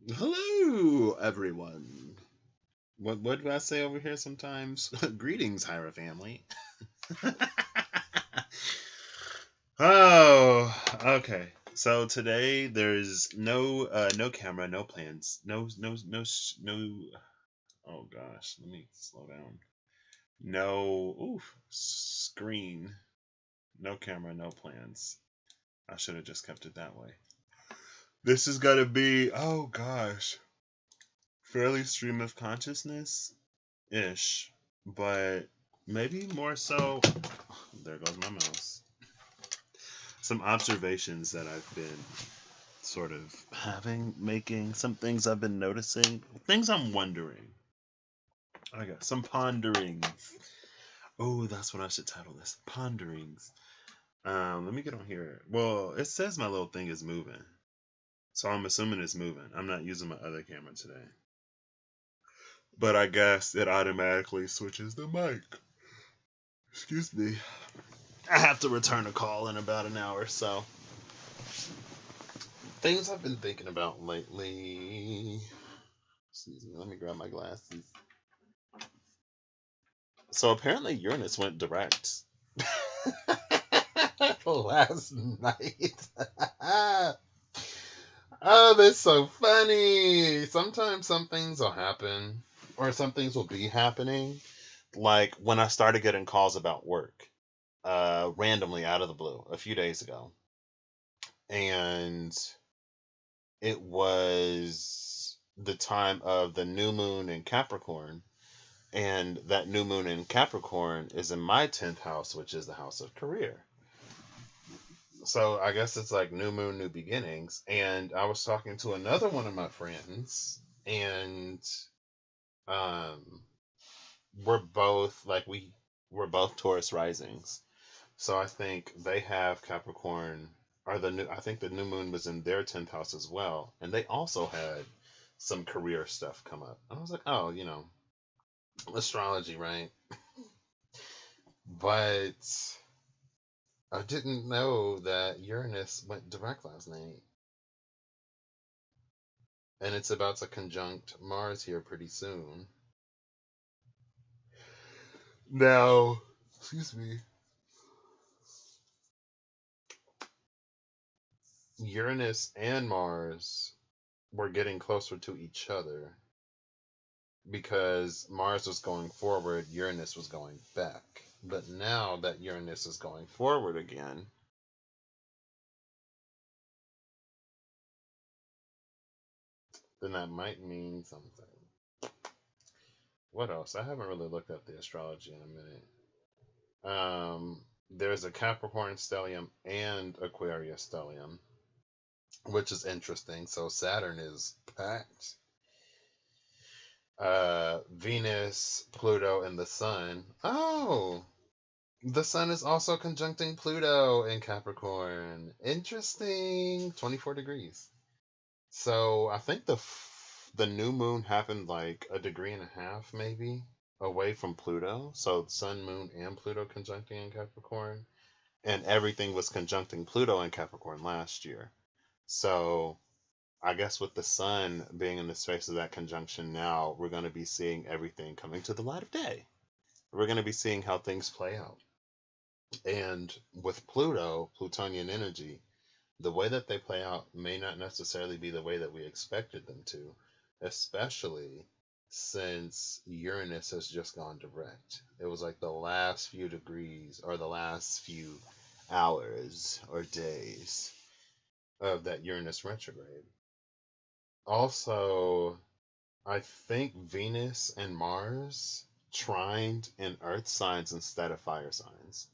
Hello, everyone. What do I say over here sometimes? Greetings, Hyra family. Oh, okay. So today there's no camera, no plans, no. Oh gosh, let me slow down. No, screen, no camera, no plans. I should have just kept it that way. This is gonna be fairly stream of consciousness ish, but maybe more so. There goes my mouse. Some observations that I've been sort of making, some things I've been noticing, things I'm wondering. I got some ponderings. Oh, that's what I should title this. Ponderings. Let me get on here. Well, it says my little thing is moving. So I'm assuming it's moving. I'm not using my other camera today. But I guess it automatically switches the mic. Excuse me. I have to return a call in about an hour, so things I've been thinking about lately. Excuse me, let me grab my glasses. So apparently Uranus went direct last night. Oh, that's so funny. Sometimes some things will happen, or some things will be happening. Like when I started getting calls about work, randomly out of the blue a few days ago. And it was the time of the new moon in Capricorn, and that new moon in Capricorn is in my 10th house, which is the house of career. So I guess it's like new moon, new beginnings. And I was talking to another one of my friends, and um, we're both Taurus risings. So I think they have Capricorn, or I think the new moon was in their 10th house as well, and they also had some career stuff come up. And I was like, oh, astrology, right? But I didn't know that Uranus went direct last night, and it's about to conjunct Mars here pretty soon. Now, excuse me, Uranus and Mars were getting closer to each other because Mars was going forward, Uranus was going back. But now that Uranus is going forward again, then that might mean something. What else? I haven't really looked at the astrology in a minute. There's a Capricorn stellium and Aquarius stellium, which is interesting. So Saturn is packed. Venus, Pluto, and the Sun. Oh, the Sun is also conjuncting Pluto in Capricorn. Interesting. 24 degrees. So I think the new moon happened like a degree and a half, maybe, away from Pluto. So Sun, Moon, and Pluto conjuncting in Capricorn, and everything was conjuncting Pluto in Capricorn last year. So I guess with the Sun being in the space of that conjunction now, we're going to be seeing everything coming to the light of day. We're going to be seeing how things play out. And with Pluto, Plutonian energy, the way that they play out may not necessarily be the way that we expected them to, especially since Uranus has just gone direct. It was like the last few degrees or the last few hours or days of that Uranus retrograde. Also, I think Venus and Mars trined in earth signs instead of fire signs.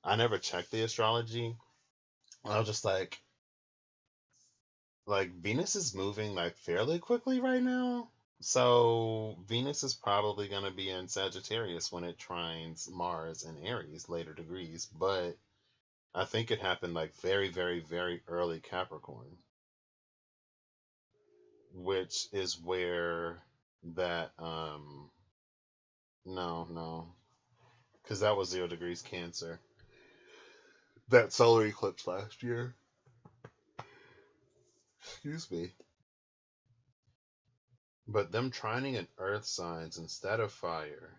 I never checked the astrology. I was just like Venus is moving like fairly quickly right now. So Venus is probably going to be in Sagittarius when it trines Mars and Aries later degrees, but I think it happened like very, very, very early Capricorn, which is where that no, because that was 0 degrees Cancer. That solar eclipse last year. Excuse me. But them trining in earth signs instead of fire,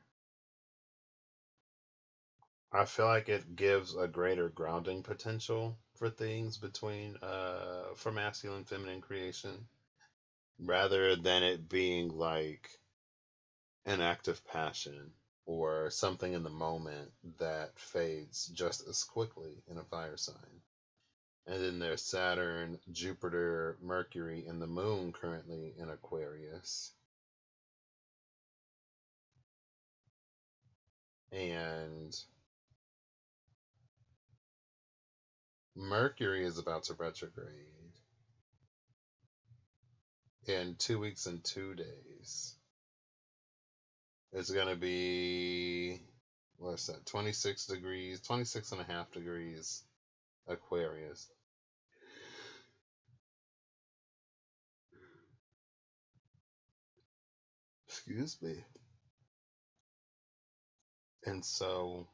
I feel like it gives a greater grounding potential for things between for masculine feminine creation rather than it being like an act of passion or something in the moment that fades just as quickly in a fire sign. And then there's Saturn, Jupiter, Mercury, and the moon currently in Aquarius. And Mercury is about to retrograde in 2 weeks and 2 days. It's going to be, what's that, 26 degrees, 26 and a half degrees Aquarius. Excuse me. And so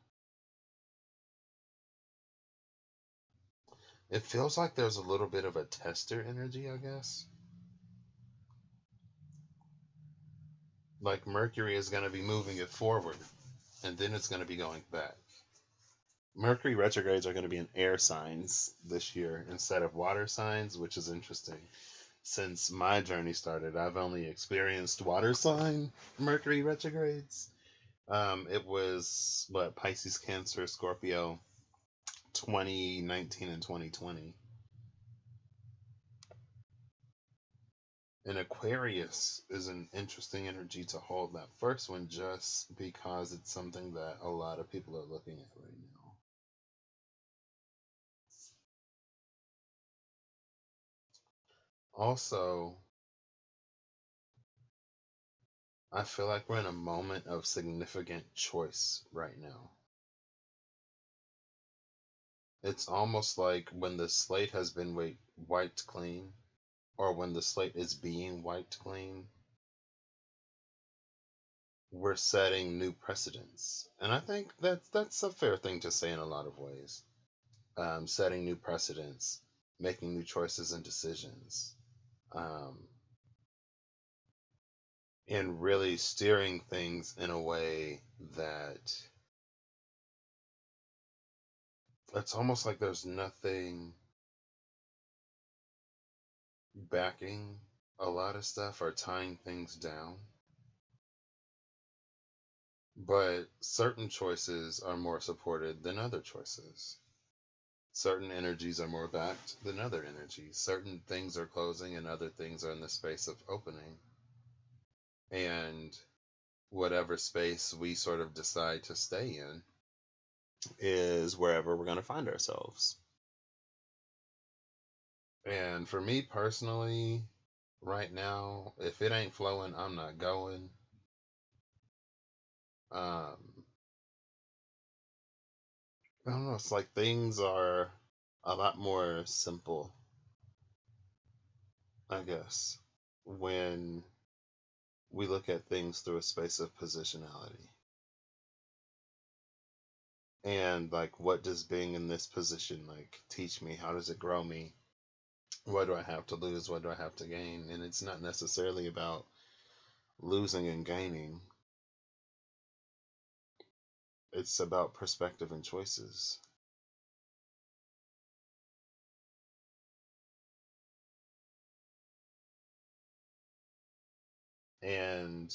it feels like there's a little bit of a tester energy, I guess. Like Mercury is going to be moving it forward, and then it's going to be going back. Mercury retrogrades are going to be in air signs this year instead of water signs, which is interesting. Since my journey started, I've only experienced water sign Mercury retrogrades. It was what, Pisces, Cancer, Scorpio, 2019 and 2020. And Aquarius is an interesting energy to hold, that first one, just because it's something that a lot of people are looking at right now. Also, I feel like we're in a moment of significant choice right now. It's almost like when the slate has been wiped clean, or when the slate is being wiped clean, we're setting new precedents. And I think that's a fair thing to say in a lot of ways. Setting new precedents, making new choices and decisions, um, and really steering things in a way that it's almost like there's nothing backing a lot of stuff or tying things down. But certain choices are more supported than other choices. Certain energies are more backed than other energies. Certain things are closing and other things are in the space of opening. And whatever space we sort of decide to stay in is wherever we're going to find ourselves. And for me personally, right now, if it ain't flowing, I'm not going. Um, I don't know. It's like things are a lot more simple, I guess, when we look at things through a space of positionality. And like, what does being in this position like teach me? How does it grow me? What do I have to lose? What do I have to gain? And it's not necessarily about losing and gaining. It's about perspective and choices. And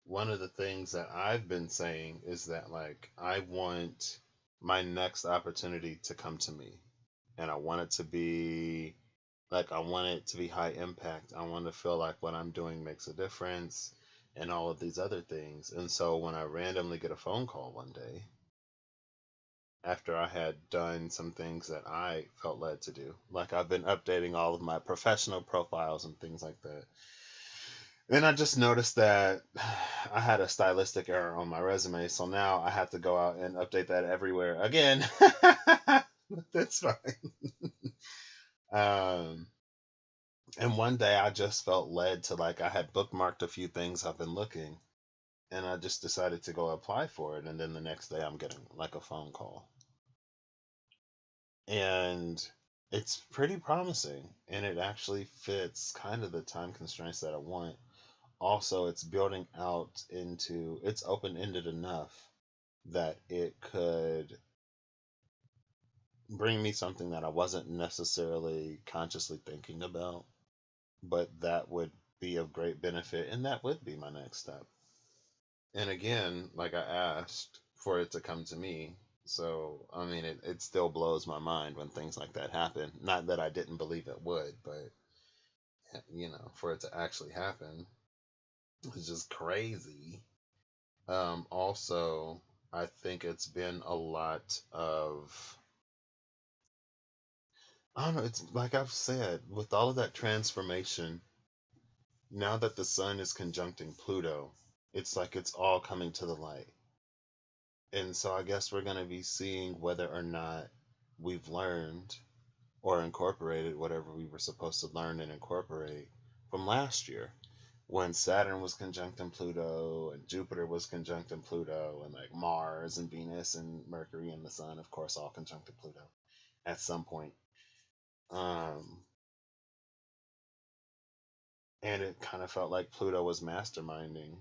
one of the things that I've been saying is that like I want my next opportunity to come to me. And I want it to be like I want it to be high impact. I want to feel like what I'm doing makes a difference and all of these other things. And so when I randomly get a phone call one day after I had done some things that I felt led to do, like I've been updating all of my professional profiles and things like that. And I just noticed that I had a stylistic error on my resume, so now I have to go out and update that everywhere again. That's fine. Um, and one day I just felt led to, like, I had bookmarked a few things I've been looking, and I just decided to go apply for it. And then the next day I'm getting like a phone call. And it's pretty promising, and it actually fits kind of the time constraints that I want. also it's building out into, it's open ended enough that it could bring me something that I wasn't necessarily consciously thinking about, but that would be of great benefit, and that would be my next step. And again, like I asked for it to come to me. So, I mean, it still blows my mind when things like that happen. Not that I didn't believe it would, but, for it to actually happen is just crazy. Also, I think it's been a lot of, I don't know, it's like I've said, with all of that transformation, now that the sun is conjuncting Pluto, it's like it's all coming to the light. And so I guess we're going to be seeing whether or not we've learned or incorporated whatever we were supposed to learn and incorporate from last year when Saturn was conjuncting Pluto and Jupiter was conjuncting Pluto and like Mars and Venus and Mercury and the Sun, of course, all conjuncted Pluto at some point. And it kind of felt like Pluto was masterminding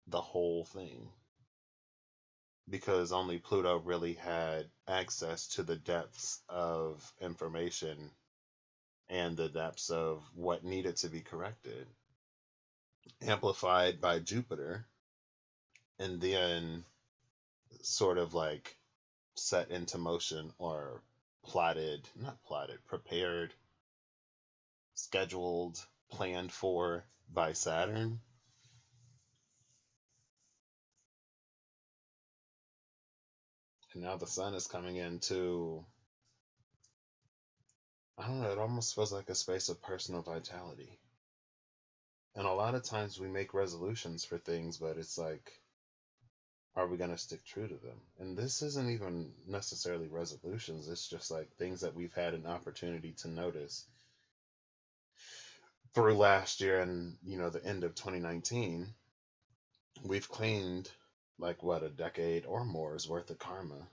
the whole thing because only Pluto really had access to the depths of information and the depths of what needed to be corrected, amplified by Jupiter, and then sort of like set into motion or not plotted, prepared, scheduled, planned for by Saturn. And now the sun is coming into, I don't know, it almost feels like a space of personal vitality. And a lot of times we make resolutions for things, but it's like, are we going to stick true to them? And this isn't even necessarily resolutions. It's just like things that we've had an opportunity to notice through last year and, the end of 2019. We've cleaned like what, a decade or more's worth of karma,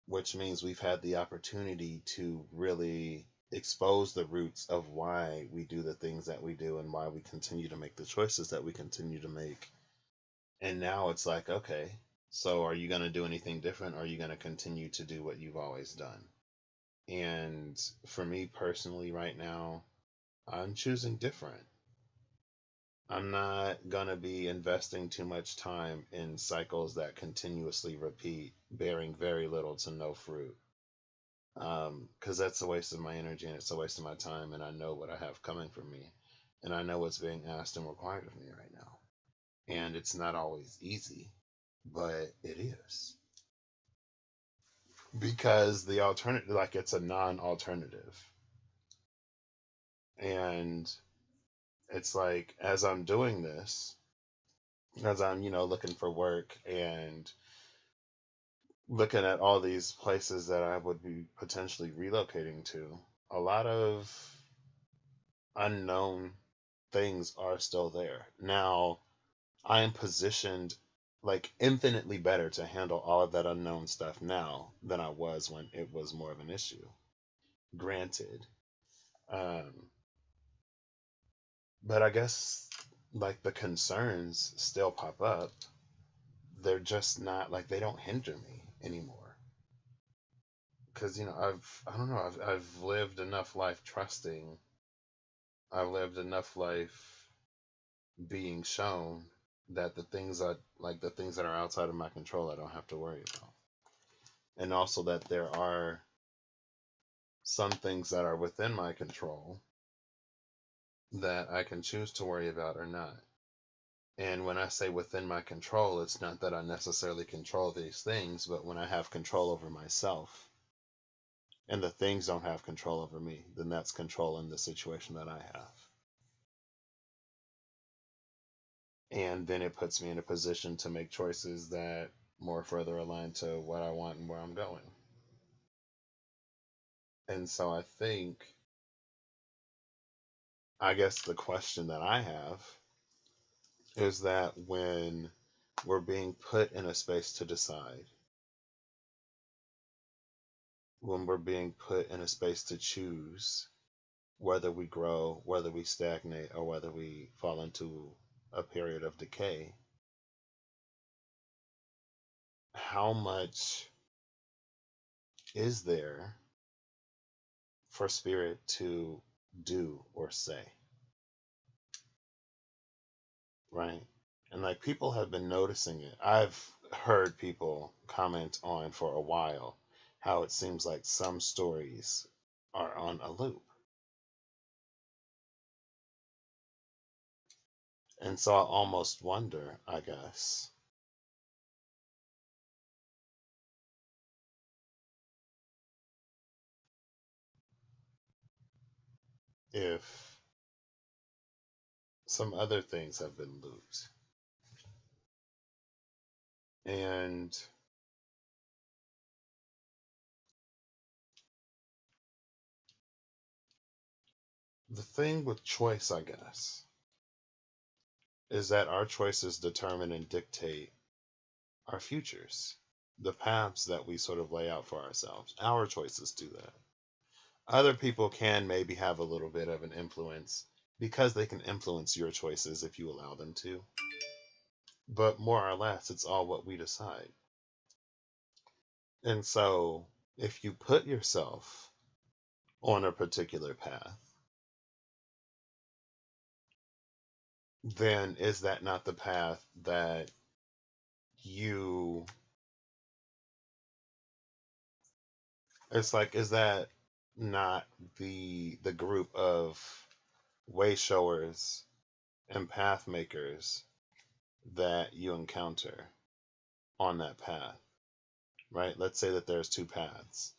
which means we've had the opportunity to really expose the roots of why we do the things that we do and why we continue to make the choices that we continue to make. And now it's like, okay, so are you going to do anything different? Or are you going to continue to do what you've always done? And for me personally, right now, I'm choosing different. I'm not going to be investing too much time in cycles that continuously repeat, bearing very little to no fruit. Because that's a waste of my energy and it's a waste of my time, and I know what I have coming for me, and I know what's being asked and required of me right now. And it's not always easy, but it is. Because the alternative, like, it's a non-alternative. And it's like, as I'm doing this, as I'm, looking for work and looking at all these places that I would be potentially relocating to, a lot of unknown things are still there. Now, I am positioned like infinitely better to handle all of that unknown stuff now than I was when it was more of an issue. Granted. Um, but I guess like the concerns still pop up. They're just not like, they don't hinder me anymore. Because, I don't know, I've lived enough life trusting. I've lived enough life being shown that the things that are outside of my control, I don't have to worry about. And also that there are some things that are within my control that I can choose to worry about or not. And when I say within my control, it's not that I necessarily control these things, but when I have control over myself and the things don't have control over me, then that's control in the situation that I have. And then it puts me in a position to make choices that more further align to what I want and where I'm going. And so I guess the question that I have is that when we're being put in a space to decide, when we're being put in a space to choose whether we grow, whether we stagnate, or whether we fall into a period of decay, how much is there for spirit to do or say, right? And like people have been noticing it. I've heard people comment on for a while how it seems like some stories are on a loop. And so I almost wonder, I guess, if some other things have been looped. And the thing with choice, I guess, is that our choices determine and dictate our futures, the paths that we sort of lay out for ourselves. Our choices do that. Other people can maybe have a little bit of an influence because they can influence your choices if you allow them to. But more or less, it's all what we decide. And so, if you put yourself on a particular path, then is that not the path that you, it's like, is that not the group of way showers and path makers that you encounter on that path, right? Let's say that there's two paths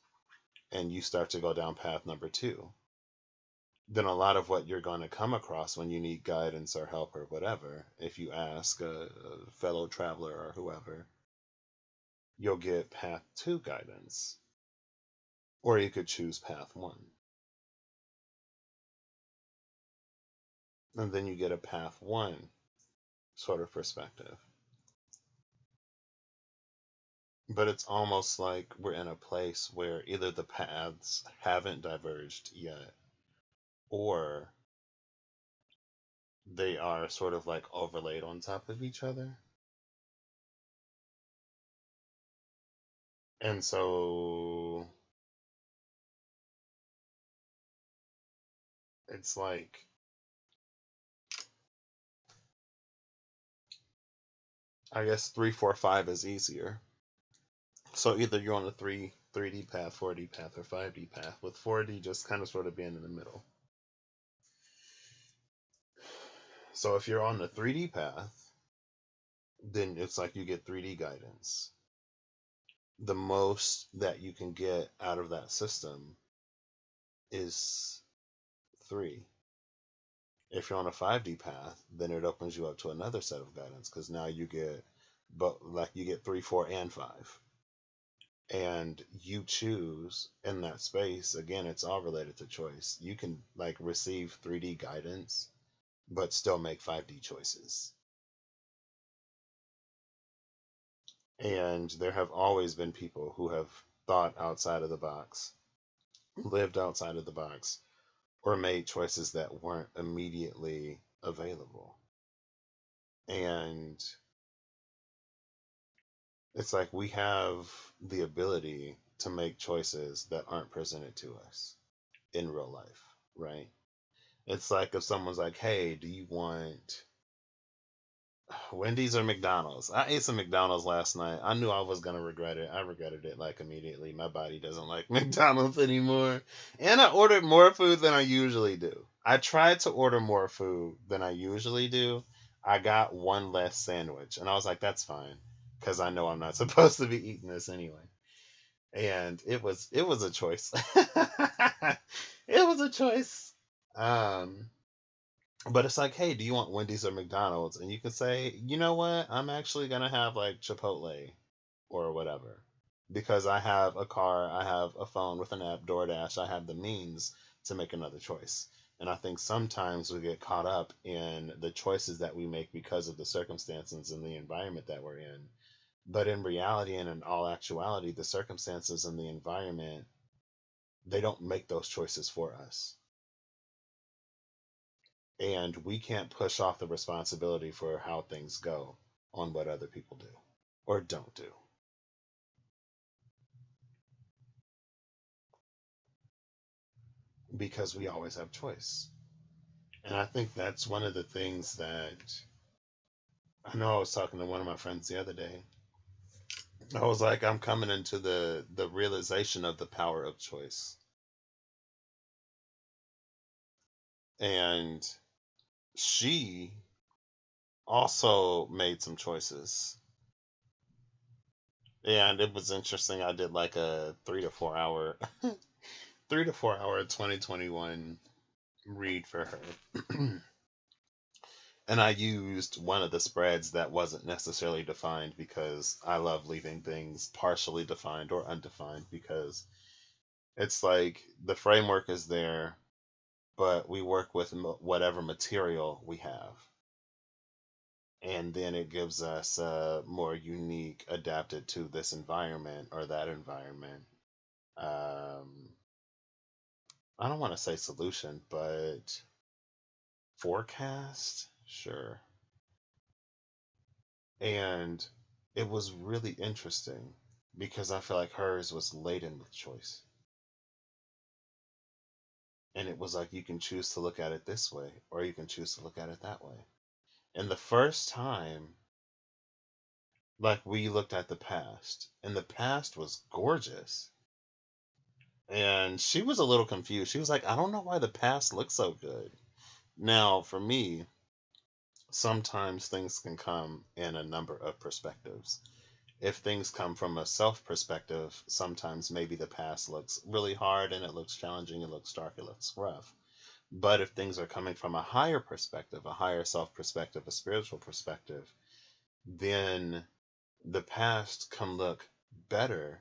and you start to go down path number two. Then a lot of what you're going to come across when you need guidance or help or whatever, if you ask a fellow traveler or whoever, you'll get path two guidance. Or you could choose path one. And then you get a path one sort of perspective. But it's almost like we're in a place where either the paths haven't diverged yet, or they are sort of like overlaid on top of each other. And so it's like, I guess 3, 4, 5 is easier. So either you're on a 3D path, 4D path, or 5D path, with 4D just kind of sort of being in the middle. So if you're on the 3D path, then it's like you get 3D guidance. The most that you can get out of that system is 3. If you're on a 5D path, then it opens you up to another set of guidance because now you get, but like you get 3, 4, and 5. And you choose in that space. Again, it's all related to choice. You can like receive 3D guidance, but still make 5D choices. And there have always been people who have thought outside of the box, lived outside of the box, or made choices that weren't immediately available. And it's like we have the ability to make choices that aren't presented to us in real life, right? It's like if someone's like, hey, do you want Wendy's or McDonald's? I ate some McDonald's last night. I knew I was going to regret it. I regretted it like immediately. My body doesn't like McDonald's anymore. And I ordered more food than I usually do. I tried to order more food than I usually do. I got one less sandwich. And I was like, that's fine. Because I know I'm not supposed to be eating this anyway. And it was a choice. It was a choice. But it's like, hey, do you want Wendy's or McDonald's? And you can say, you know what? I'm actually going to have like Chipotle or whatever. Because I have a car, I have a phone with an app, DoorDash, I have the means to make another choice. And I think sometimes we get caught up in the choices that we make because of the circumstances and the environment that we're in. But in reality and in all actuality, the circumstances and the environment, they don't make those choices for us. And we can't push off the responsibility for how things go on what other people do or don't do. Because we always have choice. And I think that's one of the things that I know I was talking to one of my friends the other day. I was like, I'm coming into the realization of the power of choice. And she also made some choices. And it was interesting. I did like a 3 to 4 hour 3 to 4 hour 2021 read for her. And I used one of the spreads that wasn't necessarily defined because I love leaving things partially defined or undefined, because it's like the framework is there, but we work with whatever material we have. And then it gives us a more unique, adapted to this environment or that environment. Um, I don't want to say solution, but forecast? Sure. And it was really interesting because I feel like hers was laden with choice. And it was like you can choose to look at it this way or you can choose to look at it that way. And the first time, like, we looked at the past, and the past was gorgeous. And she was a little confused. She was like, I don't know why the past looks so good. Now, for me, sometimes things can come in a number of perspectives. If things come from a self perspective, sometimes maybe the past looks really hard and it looks challenging, it looks dark, it looks rough. But if things are coming from a higher perspective, a higher self perspective, a spiritual perspective, then the past can look better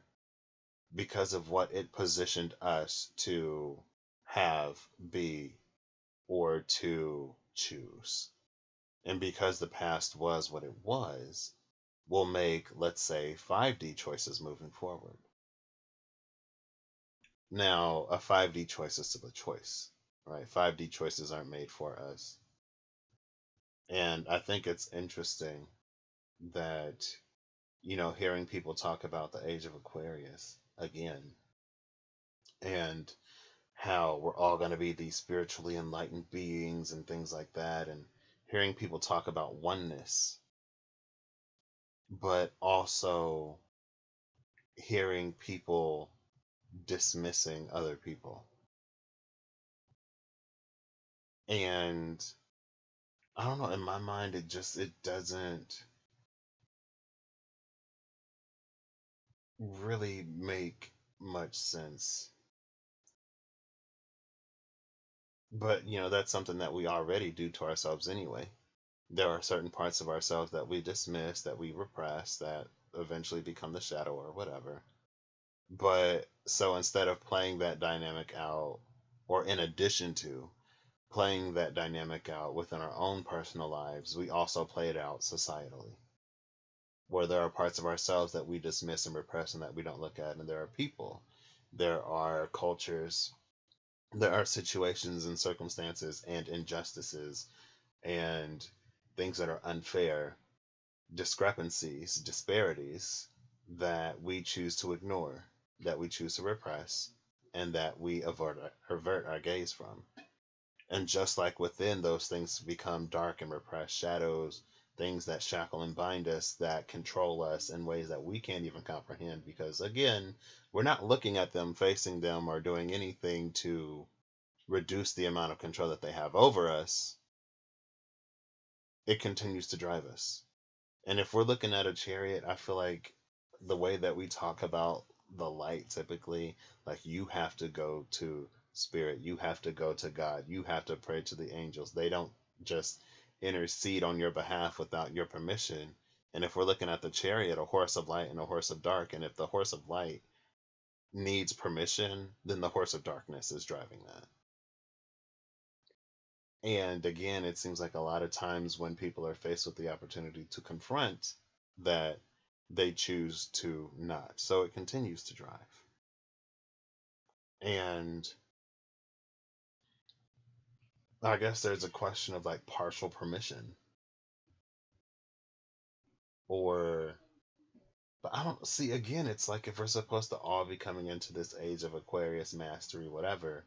because of what it positioned us to have, be, or to choose. And because the past was what it was, we'll make, let's say, 5D choices moving forward. Now, a 5D choice is still a choice, right? 5D choices aren't made for us. And I think it's interesting that, hearing people talk about the age of Aquarius again, and how we're all going to be these spiritually enlightened beings and things like that, and hearing people talk about oneness, but also hearing people dismissing other people. And I don't know, in my mind, it doesn't really make much sense. But, that's something that we already do to ourselves anyway. There are certain parts of ourselves that we dismiss, that we repress, that eventually become the shadow or whatever. But so instead of playing that dynamic out, or in addition to playing that dynamic out within our own personal lives, we also play it out societally, where there are parts of ourselves that we dismiss and repress and that we don't look at. And there are people, there are cultures, there are situations and circumstances and injustices and things that are unfair, discrepancies, disparities that we choose to ignore, that we choose to repress, and that we avert our gaze from. And just like within those things become dark and repressed shadows, things that shackle and bind us, that control us in ways that we can't even comprehend, because again, we're not looking at them, facing them, or doing anything to reduce the amount of control that they have over us. It continues to drive us. And if we're looking at a chariot, I feel like the way that we talk about the light typically, like, you have to go to spirit, you have to go to God, you have to pray to the angels. They don't just intercede on your behalf without your permission. And if we're looking at the chariot, a horse of light and a horse of dark, and if the horse of light needs permission, then the horse of darkness is driving that. And again, it seems like a lot of times when people are faced with the opportunity to confront that, they choose to not. So it continues to drive. And I guess there's a question of like partial permission, or but I don't see, again, it's like if we're supposed to all be coming into this age of Aquarius mastery, whatever,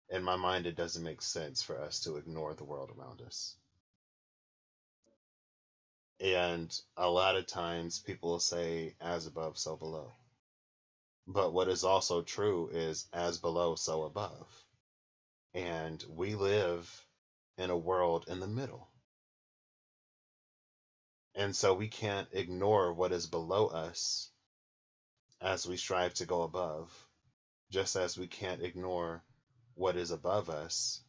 in my mind, it doesn't make sense for us to ignore the world around us. And a lot of times people will say, as above, so below. But what is also true is, as below, so above. And we live in a world in the middle. And so we can't ignore what is below us as we strive to go above, just as we can't ignore what is above us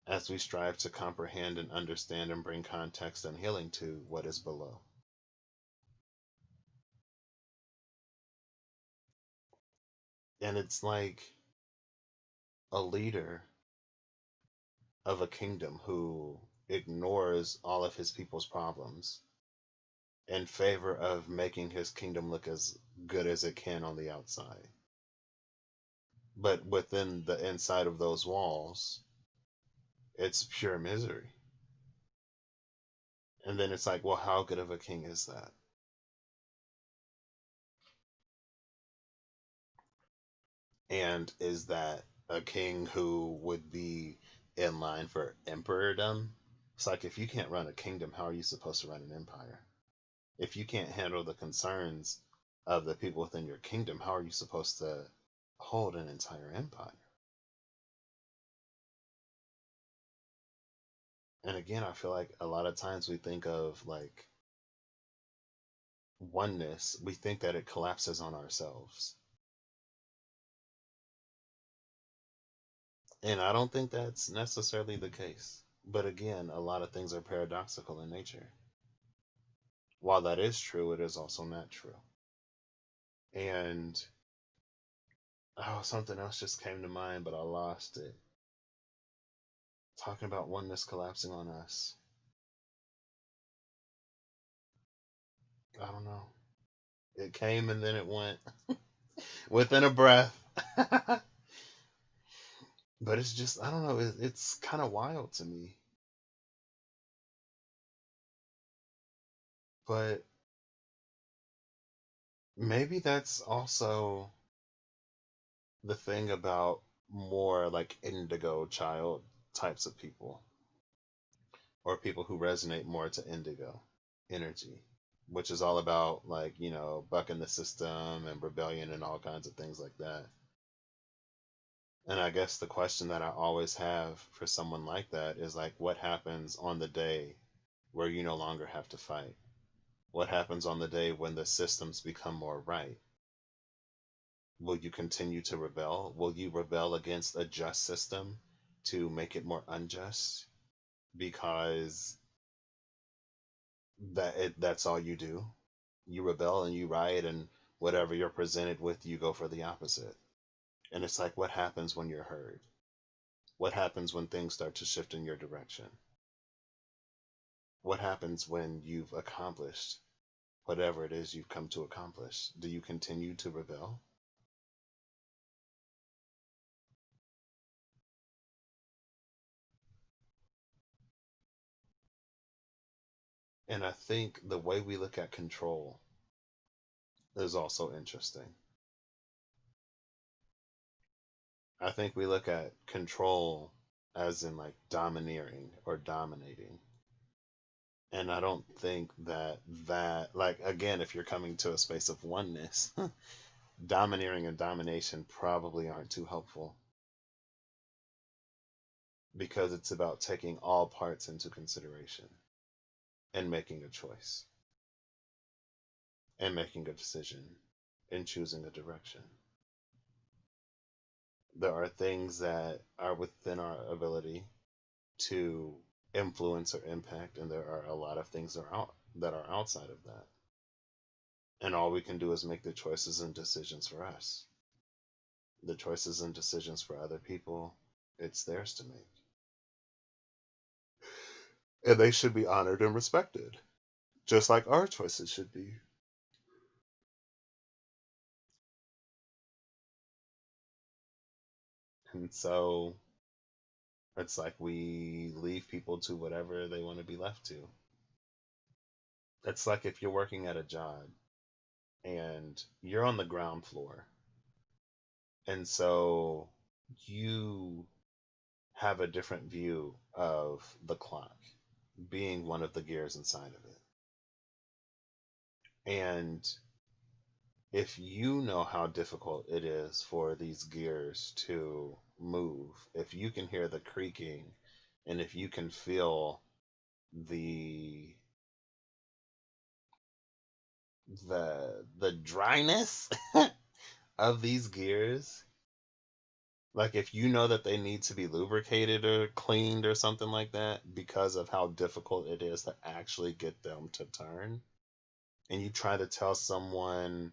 as we strive to comprehend and understand and bring context and healing to what is below. And it's like a leader of a kingdom who ignores all of his people's problems in favor of making his kingdom look as good as it can on the outside. But within the inside of those walls, it's pure misery. And then it's like, well, how good of a king is that? And is that a king who would be in line for emperordom? It's like, if you can't run a kingdom, how are you supposed to run an empire? If you can't handle the concerns of the people within your kingdom, how are you supposed to hold an entire empire? And again, I feel like a lot of times we think of like oneness, we think that it collapses on ourselves. And I don't think that's necessarily the case. But again, a lot of things are paradoxical in nature. While that is true, it is also not true. And oh, something else just came to mind, but I lost it. Talking about oneness collapsing on us. I don't know. It came and then it went within a breath. But it's just, I don't know, it's kind of wild to me. But maybe that's also the thing about more like indigo child types of people, or people who resonate more to indigo energy, which is all about like, bucking the system and rebellion and all kinds of things like that. And I guess the question that I always have for someone like that is like, what happens on the day where you no longer have to fight? What happens on the day when the systems become more right? Will you continue to rebel? Will you rebel against a just system to make it more unjust? Because that's all you do. You rebel and you riot, and whatever you're presented with, you go for the opposite. And it's like, what happens when you're heard? What happens when things start to shift in your direction? What happens when you've accomplished whatever it is you've come to accomplish? Do you continue to rebel? And I think the way we look at control is also interesting. I think we look at control as in like domineering or dominating. And I don't think that like, again, if you're coming to a space of oneness, domineering and domination probably aren't too helpful, because it's about taking all parts into consideration and making a choice and making a decision and choosing a direction. There are things that are within our ability to influence or impact, and there are a lot of things that are outside of that. And all we can do is make the choices and decisions for us. The choices and decisions for other people, it's theirs to make. And they should be honored and respected, just like our choices should be. And so It's like we leave people to whatever they want to be left to. It's like if you're working at a job and you're on the ground floor, and so you have a different view of the clock being one of the gears inside of it. And if you know how difficult it is for these gears to move, if you can hear the creaking and if you can feel the the dryness of these gears, like if you know that they need to be lubricated or cleaned or something like that because of how difficult it is to actually get them to turn, and you try to tell someone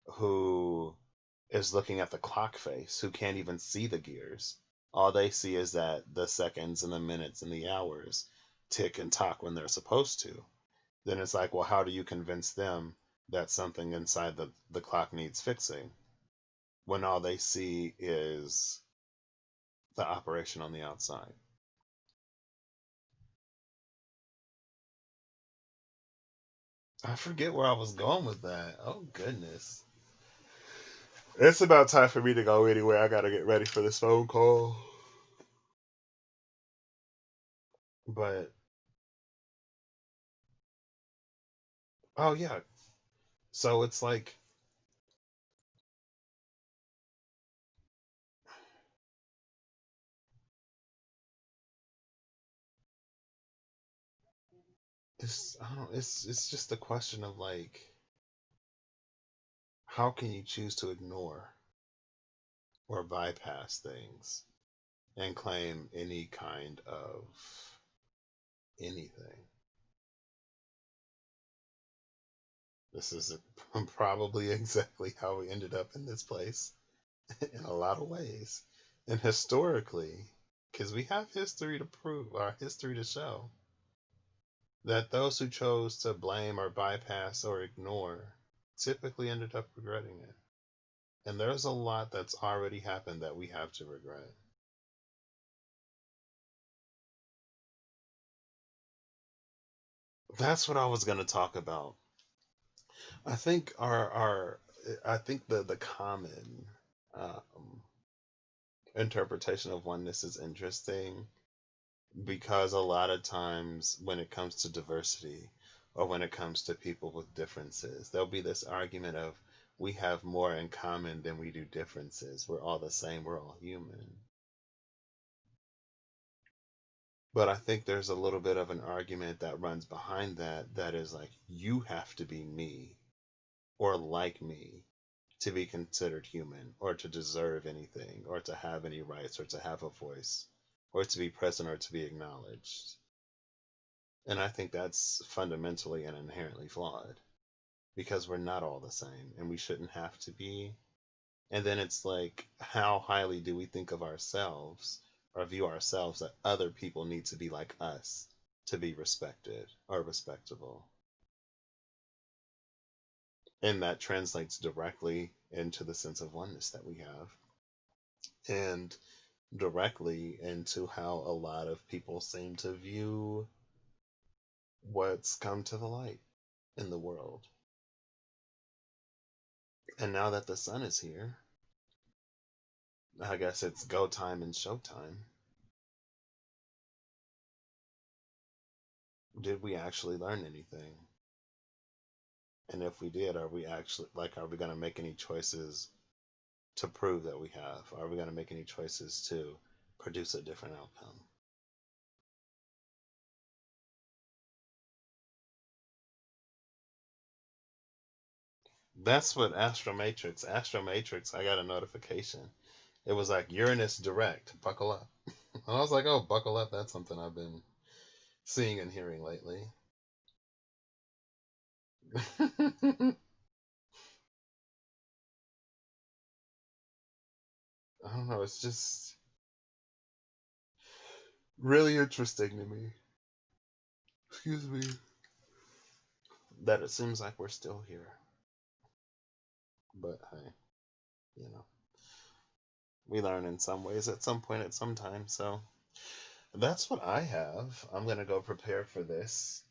who is looking at the clock face, who can't even see the gears, all they see is that the seconds and the minutes and the hours tick and tock when they're supposed to, then it's like, well, how do you convince them that something inside the clock needs fixing when all they see is the operation on the outside? I forget where I was going with that. Oh, goodness. It's about time for me to go anyway. I gotta get ready for this phone call. But, oh, yeah. So it's like, I don't, it's just a question of like, how can you choose to ignore or bypass things and claim any kind of anything? This is probably exactly how we ended up in this place in a lot of ways. And historically, because we have history to prove, our history to show, that those who chose to blame or bypass or ignore typically ended up regretting it. And there's a lot that's already happened that we have to regret. That's what I was going to talk about. I think I think the common um, interpretation of oneness is interesting because a lot of times when it comes to diversity or when it comes to people with differences, there'll be this argument of we have more in common than we do differences. We're all the same. We're all human. But I think there's a little bit of an argument that runs behind that that is like, you have to be me or like me to be considered human or to deserve anything or to have any rights or to have a voice or to be present or to be acknowledged. And I think that's fundamentally and inherently flawed because we're not all the same and we shouldn't have to be. And then it's like, how highly do we think of ourselves or view ourselves that other people need to be like us to be respected or respectable? And that translates directly into the sense of oneness that we have, and directly into how a lot of people seem to view what's come to the light in the world. And now that the sun is here, I guess it's go time and show time. Did we actually learn anything? And if we did, are we actually, like, are we going to make any choices to prove that we have? Are we going to make any choices to produce a different outcome? That's what Astromatrix, I got a notification. It was like Uranus direct, buckle up. And I was like, oh, buckle up. That's something I've been seeing and hearing lately. I don't know. It's just really interesting to me. Excuse me. That it seems like we're still here. But hey, you know, we learn in some ways at some point at some time. So That's what I have. I'm gonna go prepare for this.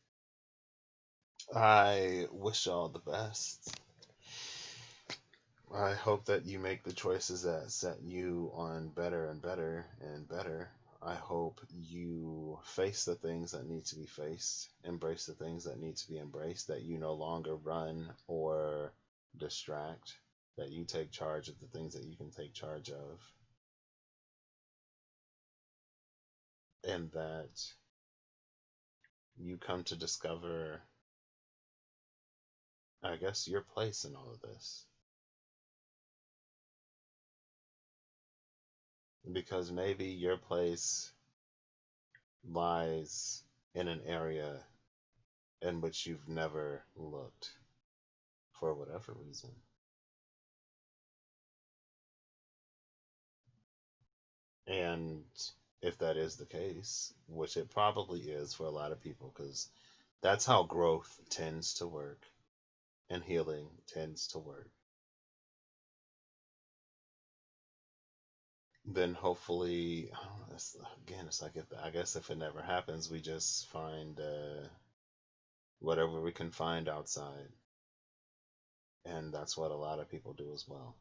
I wish y'all the best. I hope that you make the choices that set you on better and better and better. I hope you face the things that need to be faced, embrace the things that need to be embraced, that you no longer run or distract, that you take charge of the things that you can take charge of, and that you come to discover, I guess, your place in all of this. Because maybe your place lies in an area in which you've never looked for whatever reason. And if that is the case, which it probably is for a lot of people, because that's how growth tends to work and healing tends to work, then hopefully, I don't know, again, it's like if I guess if it never happens, we just find whatever we can find outside. And that's what a lot of people do as well.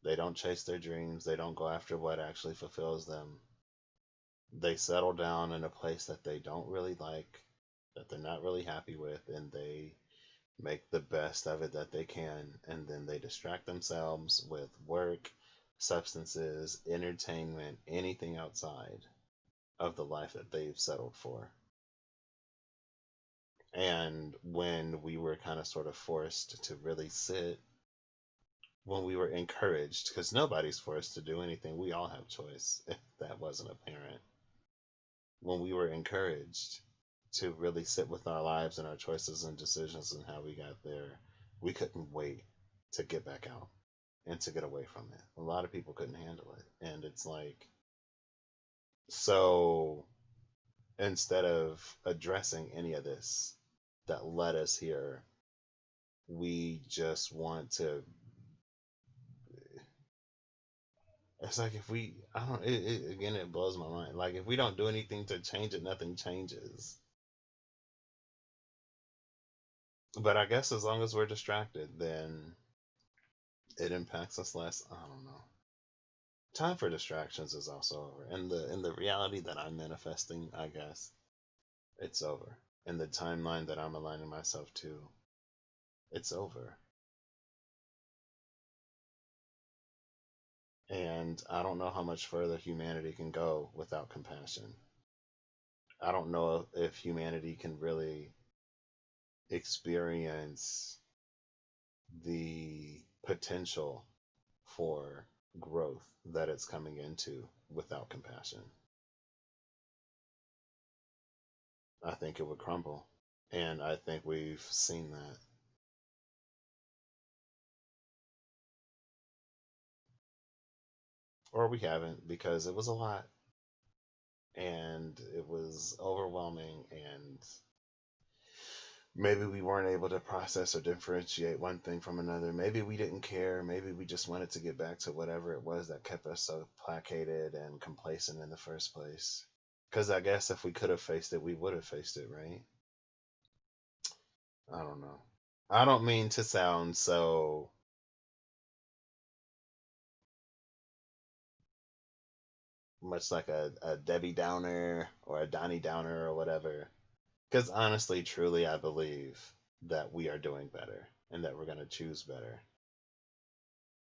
They don't chase their dreams, they don't go after what actually fulfills them. They settle down in a place that they don't really like, that they're not really happy with, and they make the best of it that they can. And then they distract themselves with work, substances, entertainment, anything outside of the life that they've settled for. And when we were kind of sort of forced to really sit, when we were encouraged, because nobody's forced to do anything, we all have choice, if that wasn't apparent. When we were encouraged to really sit with our lives and our choices and decisions and how we got there, we couldn't wait to get back out and to get away from it. A lot of people couldn't handle it. And it's like, so instead of addressing any of this that led us here, we just want to. It's like if we, I don't, again, it blows my mind. Like if we don't do anything to change it, nothing changes. But I guess as long as we're distracted, then it impacts us less. I don't know. Time for distractions is also over. And the reality that I'm manifesting, I guess, it's over. And the timeline that I'm aligning myself to, it's over. And I don't know how much further humanity can go without compassion. I don't know if humanity can really experience the potential for growth that it's coming into without compassion. I think it would crumble. And I think we've seen that. Or we haven't, because it was a lot and it was overwhelming, and maybe we weren't able to process or differentiate one thing from another. Maybe we didn't care. Maybe we just wanted to get back to whatever it was that kept us so placated and complacent in the first place. Because I guess if we could have faced it, we would have faced it, right? I don't know. I don't mean to sound so much like a Debbie Downer or a Donnie Downer or whatever. Because honestly, truly, I believe that we are doing better and that we're going to choose better.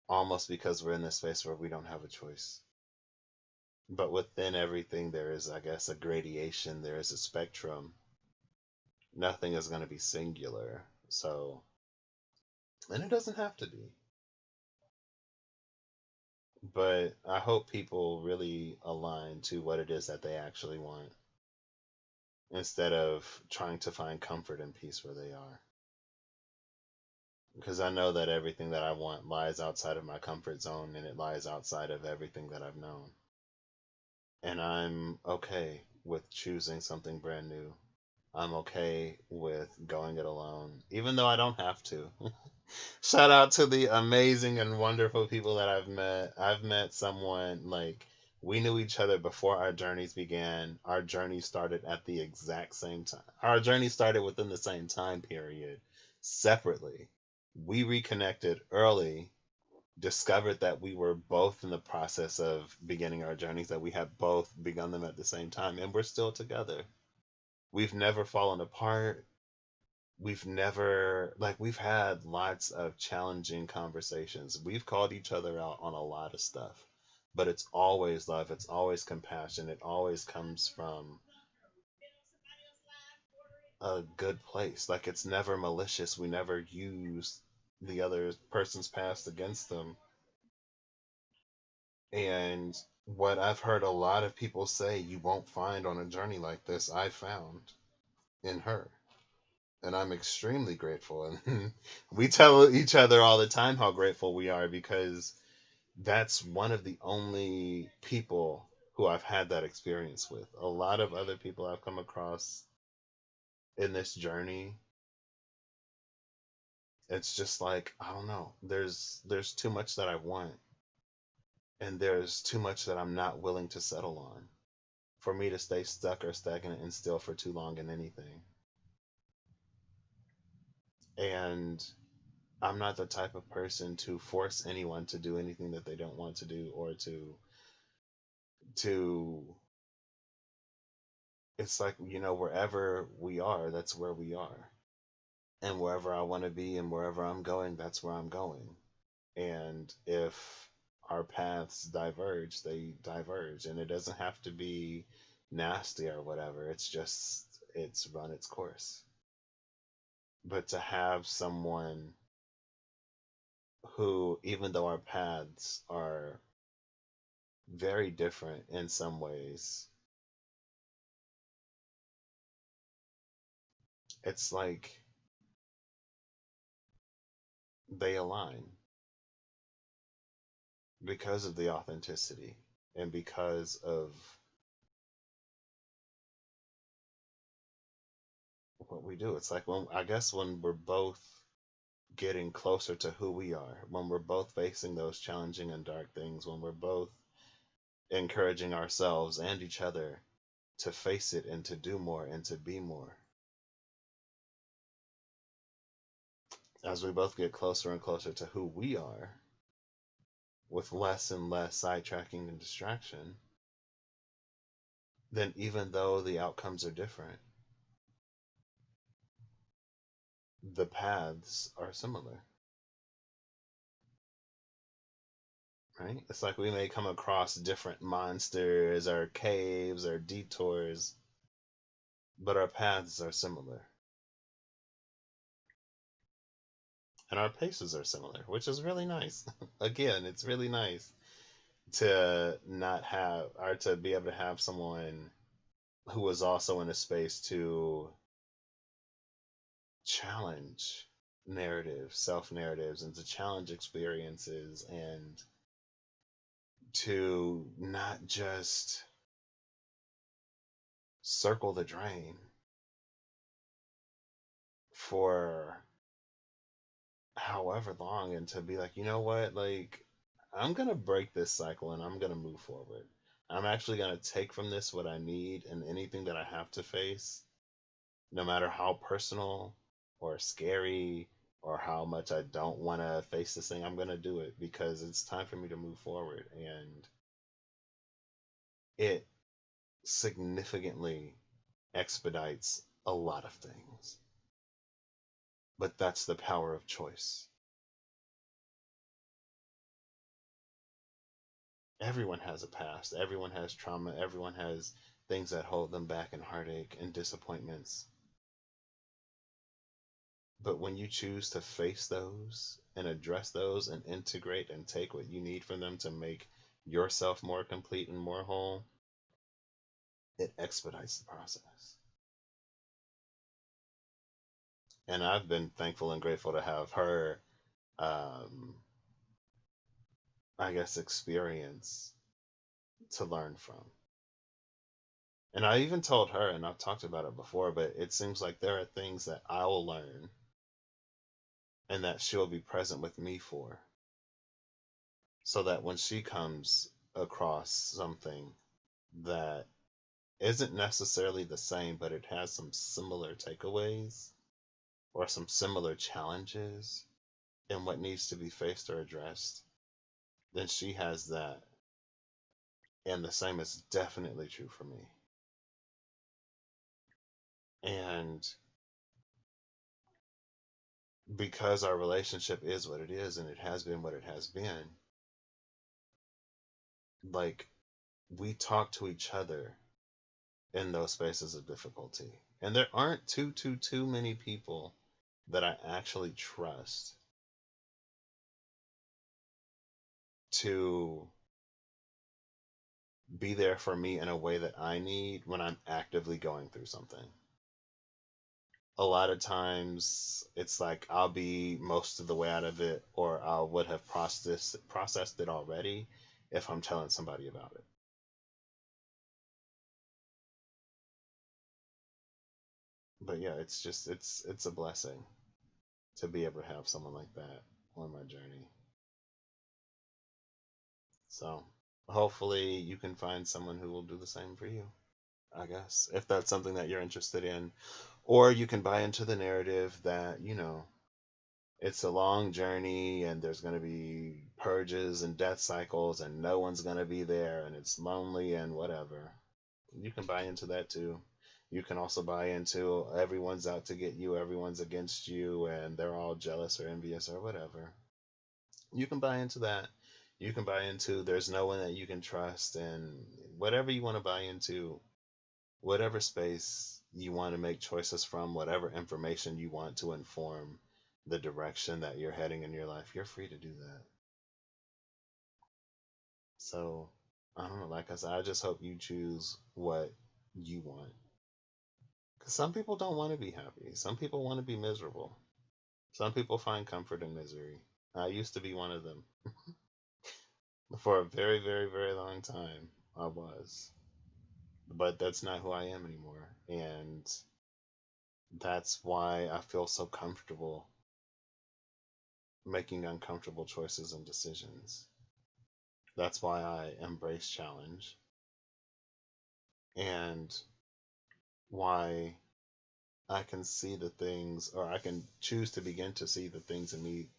Almost because we're in this space where we don't have a choice. But within everything, there is, I guess, a gradation, there is a spectrum. Nothing is going to be singular. So, and it doesn't have to be. But I hope people really align to what it is that they actually want instead of trying to find comfort and peace where they are. Because I know that everything that I want lies outside of my comfort zone and it lies outside of everything that I've known. And I'm okay with choosing something brand new. I'm okay with going it alone, even though I don't have to. Shout out to the amazing and wonderful people that I've met. I've met someone like We knew each other before our journeys began. Our journey started at the exact same time. Our journey started within the same time period, separately. We reconnected early, discovered that we were both in the process of beginning our journeys, that we had both begun them at the same time, and we're still together. We've never fallen apart. We've never, like, we've had lots of challenging conversations. We've called each other out on a lot of stuff, but it's always love, it's always compassion, it always comes from a good place. Like, it's never malicious. We never use the other person's past against them. And what I've heard a lot of people say you won't find on a journey like this, I found in her. And I'm extremely grateful. And we tell each other all the time how grateful we are, because that's one of the only people who I've had that experience with. A lot of other people I've come across in this journey, it's just like, I don't know. There's too much that I want, and there's too much that I'm not willing to settle on for me to stay stuck or stagnant and still for too long in anything. And I'm not the type of person to force anyone to do anything that they don't want to do, or to it's like, wherever we are, that's where we are. And wherever I want to be and wherever I'm going, that's where I'm going. And if our paths diverge, they diverge, and it doesn't have to be nasty or whatever. It's just it's run its course. But to have someone who, even though our paths are very different in some ways, it's like they align because of the authenticity and because of what we do. It's like, when I guess when we're both getting closer to who we are, when we're both facing those challenging and dark things, when we're both encouraging ourselves and each other to face it and to do more and to be more, as we both get closer and closer to who we are, with less and less sidetracking and distraction, then even though the outcomes are different, the paths are similar, right? It's like we may come across different monsters or caves or detours, but our paths are similar. And our paces are similar, which is really nice. Again, it's really nice to not have, or to be able to have someone who is also in a space to challenge narratives, self narratives, and to challenge experiences, and to not just circle the drain for however long, and to be like, you know what, like, I'm gonna break this cycle and I'm gonna move forward. I'm actually gonna take from this what I need, and anything that I have to face, no matter how personal or scary or how much I don't want to face this thing, I'm gonna do it because it's time for me to move forward. And it significantly expedites a lot of things. But that's the power of choice. Everyone has a past, everyone has trauma, everyone has things that hold them back, and heartache and disappointments. But when you choose to face those and address those and integrate and take what you need from them to make yourself more complete and more whole, it expedites the process. And I've been thankful and grateful to have her, um, I guess, experience to learn from. And I even told her, and I've talked about it before, but it seems like there are things that I will learn and that she'll be present with me for, so that when she comes across something that isn't necessarily the same, but it has some similar takeaways or some similar challenges in what needs to be faced or addressed, then she has that. And the same is definitely true for me. And because our relationship is what it is and it has been what it has been, like, we talk to each other in those spaces of difficulty. And there aren't too many people that I actually trust to be there for me in a way that I need when I'm actively going through something. A lot of times it's like I'll be most of the way out of it, or I would have processed it already if I'm telling somebody about it. But yeah, it's a blessing to be able to have someone like that on my journey. So hopefully you can find someone who will do the same for you, I guess, if that's something that you're interested in. Or you can buy into the narrative that, it's a long journey and there's going to be purges and death cycles and no one's going to be there and it's lonely and whatever. You can buy into that too. You can also buy into everyone's out to get you, everyone's against you, and they're all jealous or envious or whatever. You can buy into that. You can buy into there's no one that you can trust, and whatever you want to buy into, whatever space you want to make choices from, whatever information you want to inform the direction that you're heading in your life, you're free to do that. So, I don't know, like I said, I just hope you choose what you want. Because some people don't want to be happy, some people want to be miserable, some people find comfort in misery. I used to be one of them. For a very, very, very long time, I was. But that's not who I am anymore. And that's why I feel so comfortable making uncomfortable choices and decisions. That's why I embrace challenge. And why I can see the things, or I can choose to begin to see the things in me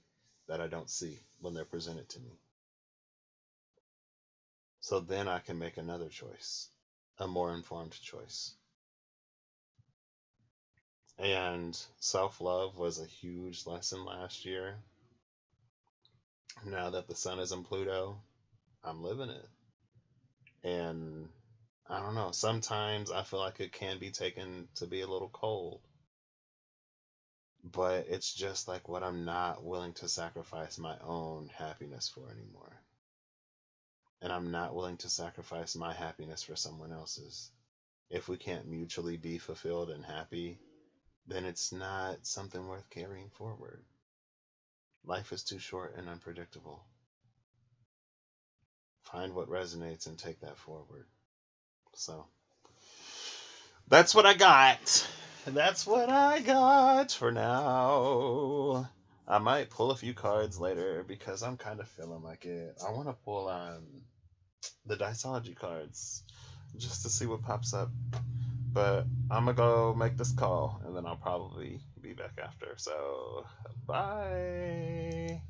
that I don't see when they're presented to me. So then I can make another choice, a more informed choice. And self love was a huge lesson last year. Now that the sun is in Pluto, I'm living it. And I don't know, sometimes I feel like it can be taken to be a little cold. But it's just like what I'm not willing to sacrifice my own happiness for anymore. And I'm not willing to sacrifice my happiness for someone else's. If we can't mutually be fulfilled and happy, then it's not something worth carrying forward. Life is too short and unpredictable. Find what resonates and take that forward. So, that's what I got. That's what I got for now. I might pull a few cards later because I'm kind of feeling like it. I want to pull the Diceology cards just to see what pops up. But I'm going to go make this call and then I'll probably be back after. So, bye.